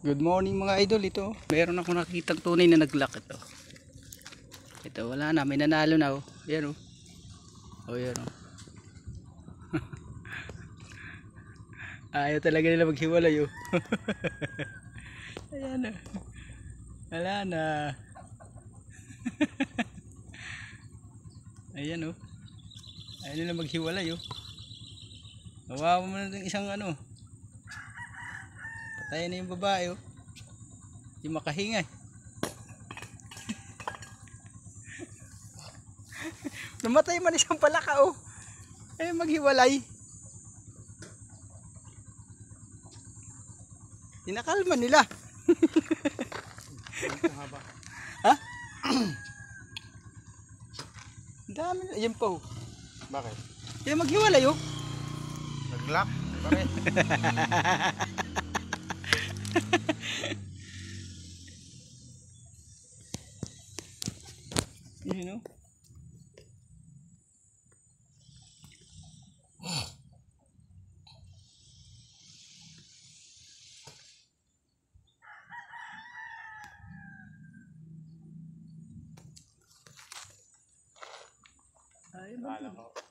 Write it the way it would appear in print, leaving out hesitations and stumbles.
Good morning mga idol. Ito, meron ako nakikitang tunay na naglock ito. Ito, wala na, may nanalo na oh. Ayan oh. Oh, ayan oh. Ayaw talaga nila maghiwalay oh. Ayan oh. Wala na. Ayan oh. Ayaw nila maghiwalay oh. Nawawa mo na ng isang ano. Patayin na yung babae oh. Hindi makahinga eh. Namatay man isang palaka oh. Eh maghiwalay. Tinakalman nila. Ha? Dami na. Yan po. Bakit? Eh maghiwalay oh. Nag-lock? Bakit? Yun oh. Ay, Kala ko.